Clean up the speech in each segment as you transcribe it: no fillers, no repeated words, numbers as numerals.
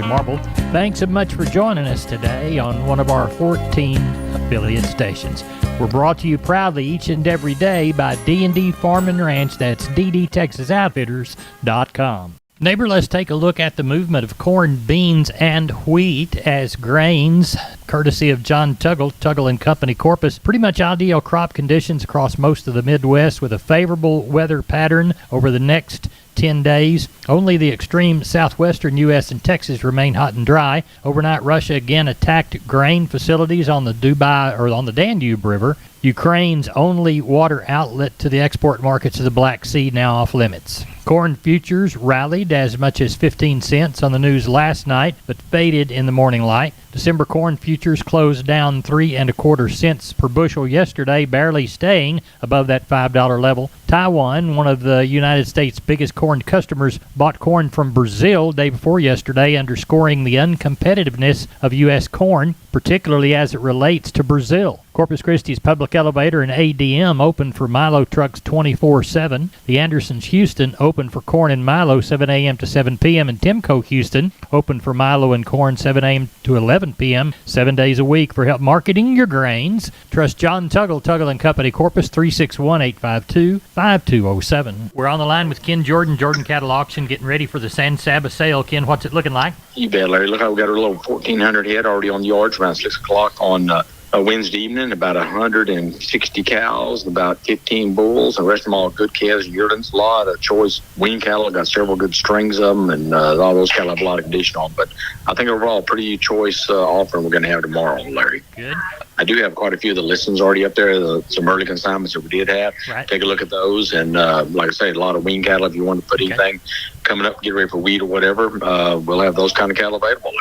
Marble. Thanks so much for joining us today on one of our 14 affiliate stations. We're brought to you proudly each and every day by D&D Farm and Ranch. That's ddtexasoutfitters.com. Neighbor, let's take a look at the movement of corn, beans, and wheat as grains, courtesy of John Tuggle and Company Corpus. Pretty much ideal crop conditions across most of the Midwest with a favorable weather pattern over the next 10 days. Only the extreme southwestern U.S. and Texas remain hot and dry. Overnight, Russia again attacked grain facilities on the Danube River. Ukraine's only water outlet to the export markets of the Black Sea now off limits. Corn futures rallied as much as 15 cents on the news last night, but faded in the morning light. December corn futures closed down 3 1/4 cents per bushel yesterday, barely staying above that $5 level. Taiwan, one of the United States' biggest corn customers, bought corn from Brazil day before yesterday, underscoring the uncompetitiveness of U.S. corn, particularly as it relates to Brazil. Corpus Christi's Public Elevator and ADM opened for Milo trucks 24/7. The Andersons Houston opened for corn and Milo 7 a.m. to 7 p.m. and Timco Houston opened for Milo and corn 7 a.m. to 11 p.m. 7 days a week. For help marketing your grains, trust John Tuggle and Company Corpus, 361-852-5207. We're on the line with Ken Jordan Cattle Auction, getting ready for the San Saba sale. Ken, what's it looking like? You bet, Larry. Look how we got a little 1,400 head already on the yards around 6 o'clock on a Wednesday evening, about 160 cows, about 15 bulls, and the rest of them all good calves, yearlings, a lot of choice wean cattle, got several good strings of them, and all those cattle have a lot of condition on. But I think overall, pretty choice offering we're going to have tomorrow, Larry. Good. I do have quite a few of the listings already up there, some early consignments that we did have. Right. Take a look at those, and like I say, a lot of wean cattle. If you want to put anything coming up, get ready for wheat or whatever, we'll have those kind of cattle available,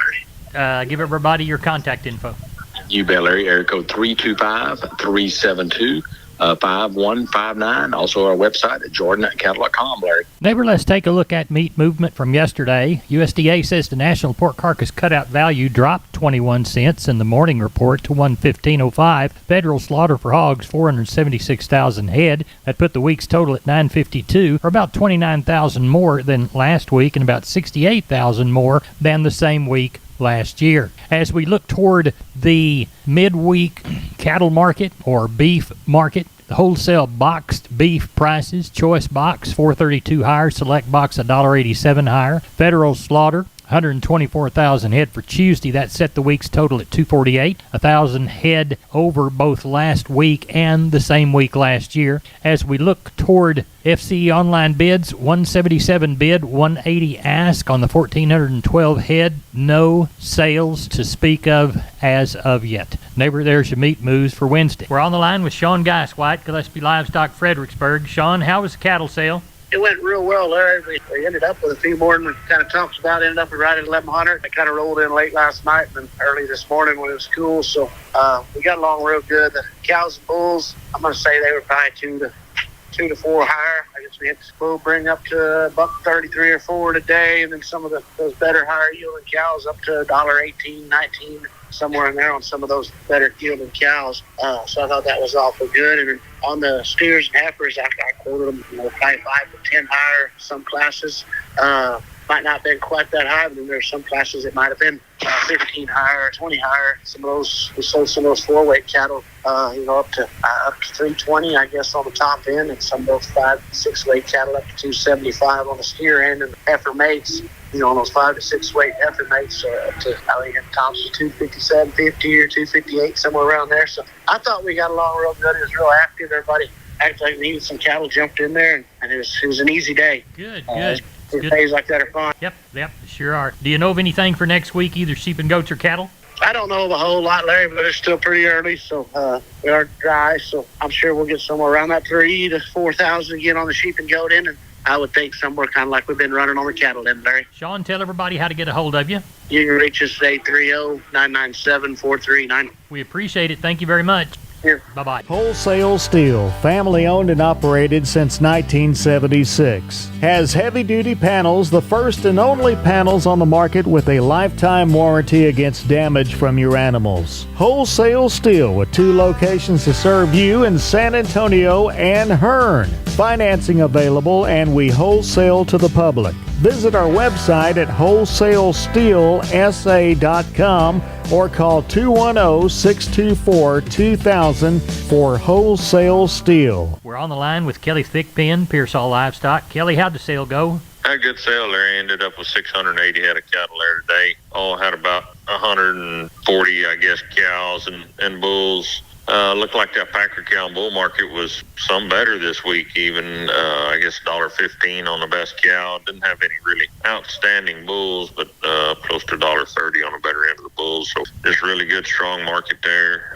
Larry. Give everybody your contact info. You bet, Larry. Area code 325-372-5159. Also our website at jordan.cattle.com, Larry. Neighbor, let's take a look at meat movement from yesterday. USDA says the national pork carcass cutout value dropped 21 cents in the morning report to 115.05. Federal slaughter for hogs, 476,000 head. That put the week's total at 952, or about 29,000 more than last week and about 68,000 more than the same week last year. As we look toward the midweek cattle market or beef market, the wholesale boxed beef prices, choice box $4.32 higher, select box $1.87 higher. Federal slaughter 124,000 head for Tuesday. That set the week's total at 248, 1,000 head over both last week and the same week last year. As we look toward FCE online bids, 177 bid, 180 ask on the 1,412 head. No sales to speak of as of yet. Neighbor, there's your meat moves for Wednesday. We're on the line with Sean Geiswhite, Gillespie Livestock, Fredericksburg. Sean, how was the cattle sale? It went real well, Larry. We ended up with a few more than we kind of talked about. Ended up right at 1,100. I kind of rolled in late last night and early this morning when it was cool. So we got along real good. The cows and bulls, I'm going to say they were probably two to four higher. I guess we had to bring up to $1.33 or $1.4 today, and then some of those better higher yielding cows up to $1.18, $1.19, somewhere in there on some of those better yielding cows. So I thought that was awful good. And on the steers and heifers, I quoted them, probably 5 to 10 higher. Some classes might not have been quite that high, but then there's some classes that might have been 15 higher, 20 higher. Some of those, we sold some of those 4-weight cattle, up to 320, I guess, on the top end, and some of those 5 to 6-weight cattle up to 275 on the steer end, and the heifer mates, on those 5 to 6-weight heifer mates up to, I think, at times 257, 50 or 258, somewhere around there. So I thought we got along real good. It was real active. Everybody acted like needed some cattle, jumped in there, and it was an easy day. Good. Days like that are fun. Yep, sure are. Do you know of anything for next week, either sheep and goats or cattle? I don't know of a whole lot, Larry, but it's still pretty early, so we are dry, so I'm sure we'll get somewhere around that 3,000 to 4,000 again on the sheep and goat end, and I would think somewhere kind of like we've been running on the cattle end, Larry. Sean, tell everybody how to get a hold of you. You can reach us at 830-997-4390. We appreciate it. Thank you very much. Here. Bye-bye. Wholesale Steel, family owned and operated since 1976. Has heavy-duty panels, the first and only panels on the market with a lifetime warranty against damage from your animals. Wholesale Steel with 2 locations to serve you in San Antonio and Hearn. Financing available, and we wholesale to the public. Visit our website at wholesalesteelsa.com or call 210-624-2000 for wholesale steel. We're on the line with Kelly Thickpen, Pearsall Livestock. Kelly, how'd the sale go? Had a good sale there. Ended up with 680 head of cattle there today. All had about 140, I guess, cows and bulls. Looked like that Packer cow and bull market was some better this week, even, I guess, $1.15 on the best cow. Didn't have any really outstanding bulls, but close to $1.30 on the better end of the bulls. So just really good, strong market there.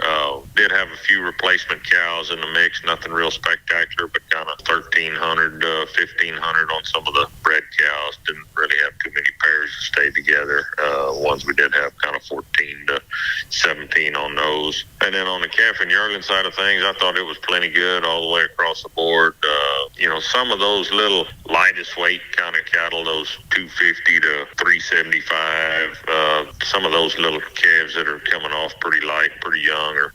Did have a few replacement cows in the mix, nothing real spectacular, but kind of 1,300 to 1,500 on some of the bred cows. Didn't really have too many pairs that stayed together. Ones we did have kind of 14 to 17 on those. And then on the calf and yearling side of things, I thought it was plenty good all the way across the board. Some of those little lightest weight kind of cattle, those 250 to 375, some of those little calves that are coming off pretty light, pretty young, or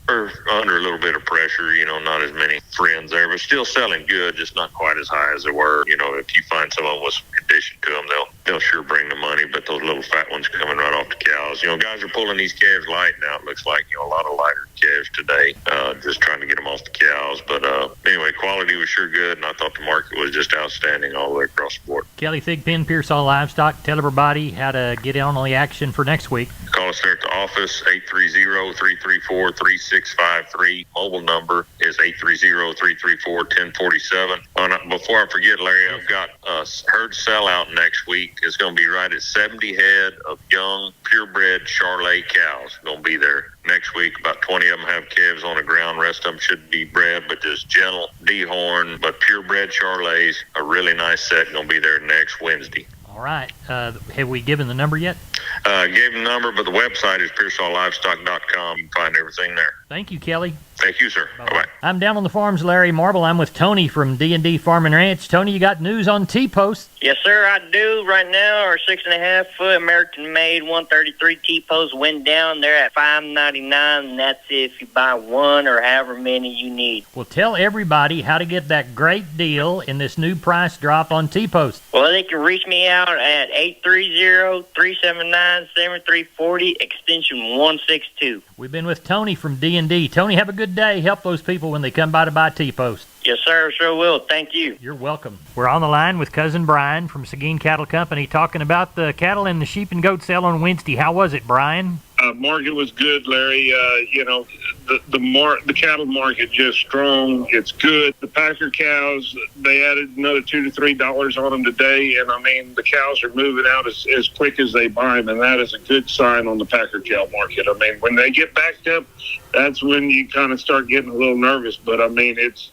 under a little bit of pressure, not as many friends there, but still selling good, just not quite as high as they were. If you find someone with some condition to them, they'll sure bring the money, but those little fat ones coming right off the cows. Guys are pulling these calves light now. It looks like, a lot of lighter calves today, just trying to get them off the cows. But anyway, quality was sure good, and I thought the market was just outstanding all the way across the board. Kelly Thickpen, Pearsall Livestock. Tell everybody how to get in on the action for next week. Call us there at the office, 830-334-3653. Mobile number is 830-334-1047. Before I forget, Larry, I've got a herd sellout next week. It's going to be right at 70 head of young, purebred Charolais cows. Going to be there next week. About 20 of them have calves on the ground. Rest of them should be bred, but just gentle, dehorn, but purebred Charolais. A really nice set. Going to be there next Wednesday. All right. Have we given the number yet? Gave them the number, but the website is PearsallLivestock.com. You can find everything there. Thank you, Kelly. Thank you, sir. Bye-bye. I'm down on the farms, Larry Marble. I'm with Tony from D&D Farm and Ranch. Tony, you got news on T-Post? Yes, sir, I do. Right now, our 6.5-foot American-made 133 T-Post went down. They're at $5.99, and that's if you buy one or however many you need. Well, tell everybody how to get that great deal in this new price drop on T-Post. Well, they can reach me out at 830-379-7340, extension 162. We've been with Tony from D&D. Tony, have a good day. Help those people when they come by to buy T-Post. Yes, sir, sure will. Thank you. You're welcome. We're on the line with Cousin Brian from Seguin Cattle Company talking about the cattle and the sheep and goat sale on Wednesday. How was it, Brian? Market was good, Larry. The cattle market just strong. It's good. The Packer cows, they added another $2 to $3 on them today, and the cows are moving out as quick as they buy them, and that is a good sign on the Packer cow market. When they get backed up, that's when you kind of start getting a little nervous. But it's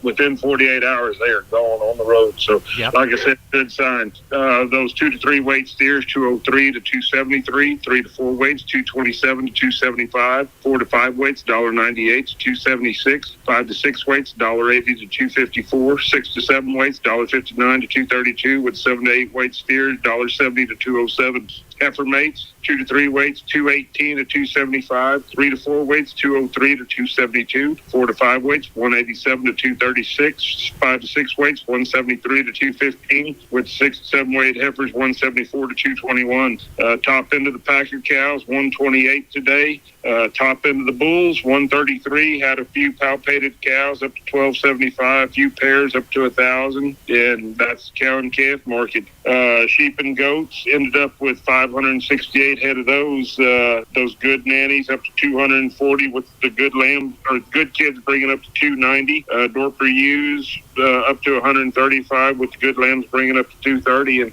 within 48 hours they are gone on the road. So, yep. Like I said, good signs. Those 2 to 3 weight steers, 203 to 273, 3 to 4 weights, 227 to 275, 4 to 5 weights, $1.98 to 276, 5 to 6 weights, $1.80 to 254, 6 to 7 weights, $1.59 to 232, with 7 to 8 weight steers, $1.70 to 207. Heifer mates, 2 to 3 weights, $2.18 to 275, 3 to 4 weights, $2.03 to 272, 4 to 5 weights, $1.87 to 236, 5 to 6 weights, $1.73 to 215, with 6 to 7 weight heifers, $1.74 to 221. Top end of the Packer cows, $1.28 today. Top end of the bulls, $1.33. Had a few palpated cows up to $12.75, few pairs up to $1,000, and that's the cow and calf market. Sheep and goats ended up with 568 head of those good nannies up to 240, with the good lamb or good kids bringing up to 290. Dorper ewes up to 135, with the good lambs bringing up to 230. And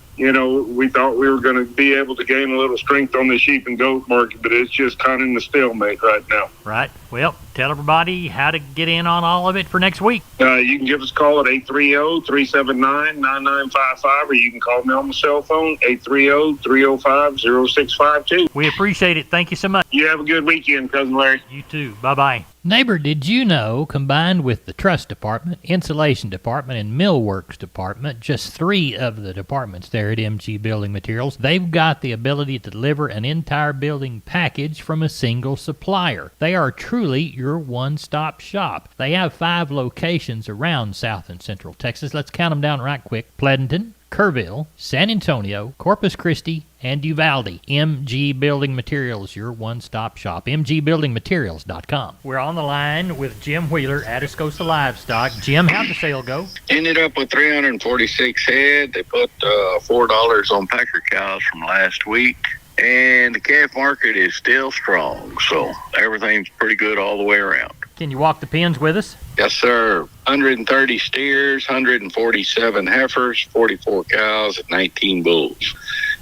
we thought we were going to be able to gain a little strength on the sheep and goat market, but it's just kind of in the stalemate right now. Right. Well, tell everybody how to get in on all of it for next week. You can give us a call at 830-379-9955, or you can call me on the cell phone, 830-305-0652. We appreciate it. Thank you so much. You have a good weekend, Cousin Larry. You too. Bye-bye. Neighbor, did you know, combined with the truss department, insulation department, and millworks department, just 3 of the departments there at MG Building Materials, they've got the ability to deliver an entire building package from a single supplier. They are truly your one-stop shop. They have 5 locations around South and Central Texas. Let's count them down right quick. Pleasanton, Kerrville, San Antonio, Corpus Christi, and Uvalde. MG Building Materials, your one-stop shop. MGBuildingMaterials.com. We're on the line with Jim Wheeler at Escosa Livestock. Jim, how'd the sale go? Ended up with 346 head. They put $4 on packer cows from last week. And the calf market is still strong, so everything's pretty good all the way around. Can you walk the pens with us? Yes, sir. 130 steers, 147 heifers, 44 cows, and 19 bulls.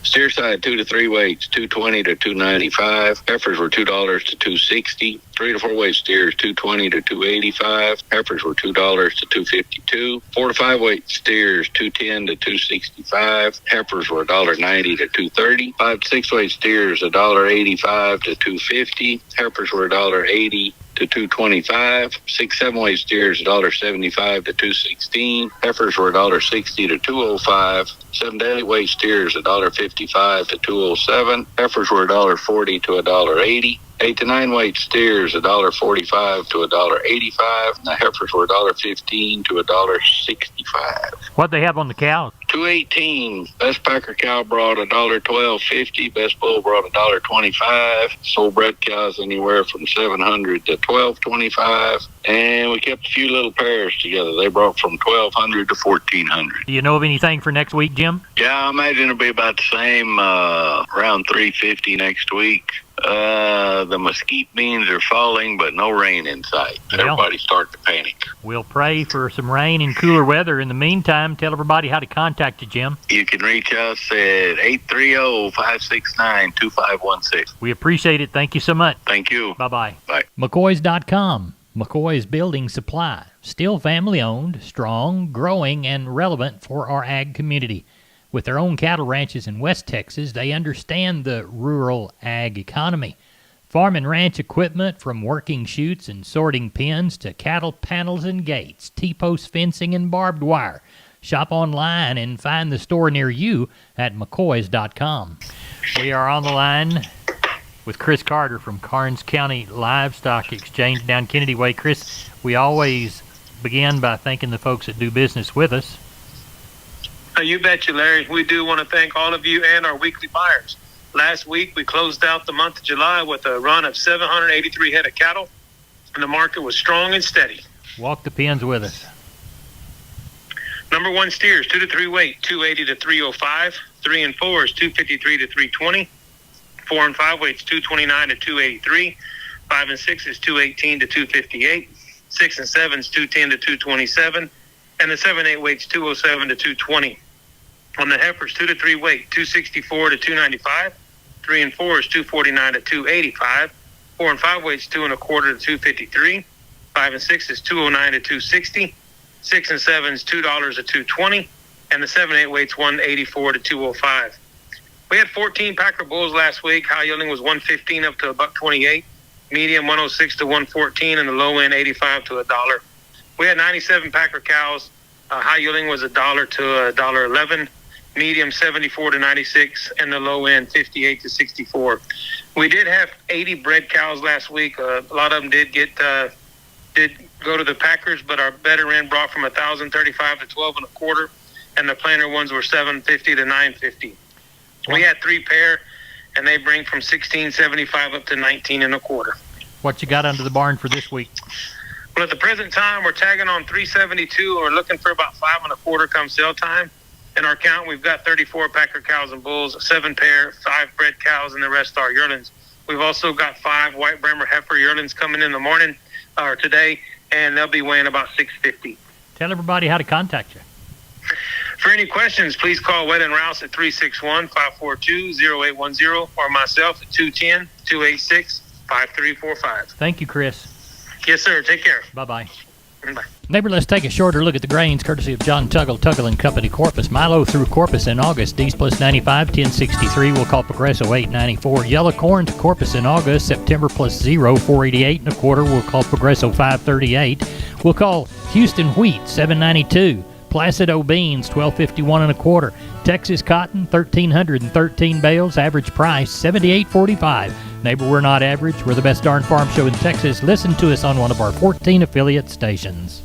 Steer side 2 to 3 weights, $220 to $295. Heifers were $2 to $260. 3 to 4 weight steers, $220 to $285. Heifers were $2 to $252. 4 to 5 weight steers, $210 to $265. Heifers were $1.90 to $230. 5 to 6 weight steers, $1.85 to $250. Heifers were $1.80 to $225. 6 7 weight steers, $1.75 to $216. Heifers were $1.60 to $205. 7 to 8 weight steers, $1.55 to $207. Heifers were $1.40 to $1.80. 8 to 9 weight steers, $1.45 to $1.85. And the heifers were $1.15 to $1.65. What they have on the cows? 218. Best packer cow brought $1.1250. Best bull brought $1.25. Sold bred cows anywhere from $700 to $1,225. And we kept a few little pairs together. They brought from $1,200 to $1,400. Do you know of anything for next week, Jim? Yeah, I imagine it'll be about the same, around $350 next week. The mesquite beans are falling, but no rain in sight. Well, everybody's starting to panic. We'll pray for some rain and cooler weather. In the meantime, tell everybody how to contact you, Jim. You can reach us at 830-569-2516. We appreciate it. Thank you so much. Thank you. Bye-bye. Bye. McCoys.com. McCoy's Building Supply. Still family-owned, strong, growing, and relevant for our ag community. With their own cattle ranches in West Texas, they understand the rural ag economy. Farm and ranch equipment from working chutes and sorting pens to cattle panels and gates, T-post fencing and barbed wire. Shop online and find the store near you at McCoys.com. We are on the line with Chris Carter from Karnes County Livestock Exchange down Kennedy Way. Chris, we always begin by thanking the folks that do business with us. You betcha, Larry. We do want to thank all of you and our weekly buyers. Last week, we closed out the month of July with a run of 783 head of cattle, and the market was strong and steady. Walk the pens with us. Number 1 steers, 2 to 3 weight, 280 to 305. 3 and 4s, 253 to 320. 4 and 5 weights, 229 to 283. 5 and 6s, 218 to 258. 6 and 7s, 210 to 227. And the 7-8 weights, 207 to 220. On the heifers, 2 to 3 weight, 264 to 295. 3 and 4s, 249 to 285. 4 and 5 weights, 2 and a quarter to 253. 5 and 6s, 209 to 260. 6 and 7s, $2 to 220. And the 7-8 weights, 184 to 205. We had 14 packer bulls last week. High yielding was 115 up to $1.28. Medium 106 to 114, and the low end 85 to $1. We had 97 packer cows. High yielding was $1 to $1.11. Medium 74 to 96, and the low end 58 to 64. We did have 80 bred cows last week. A lot of them did go to the packers, but our better end brought from 1,035 to 12 and a quarter, and the planter ones were 750 to 950. We had 3 pair, and they bring from 1675 up to 19 and a quarter. What you got under the barn for this week? Well, at the present time, we're tagging on 372, and we're looking for about 5 and a quarter come sale time. In our count, we've got 34 packer cows and bulls, 7 pair, 5 bred cows, and the rest are yearlings. We've also got 5 white Bremer heifer yearlings coming in the morning or today, and they'll be weighing about 650. Tell everybody how to contact you. For any questions, please call Wet and Rouse at 361-542-0810 or myself at 210-286-5345. Thank you, Chris. Yes, sir. Take care. Bye-bye. Bye. Neighbor, let's take a shorter look at the grains, courtesy of John Tuggle and Company, Corpus. Milo through Corpus in August, D's plus 95, 1063. We'll call Progresso 894. Yellow corn to Corpus in August, September plus 0, 488 and a quarter. We'll call Progresso 538. We'll call Houston wheat 792. Placido beans 1251 and a quarter. Texas cotton 1,313 bales. Average price $78.45. Neighbor, we're not average. We're the best darn farm show in Texas. Listen to us on one of our 14 affiliate stations.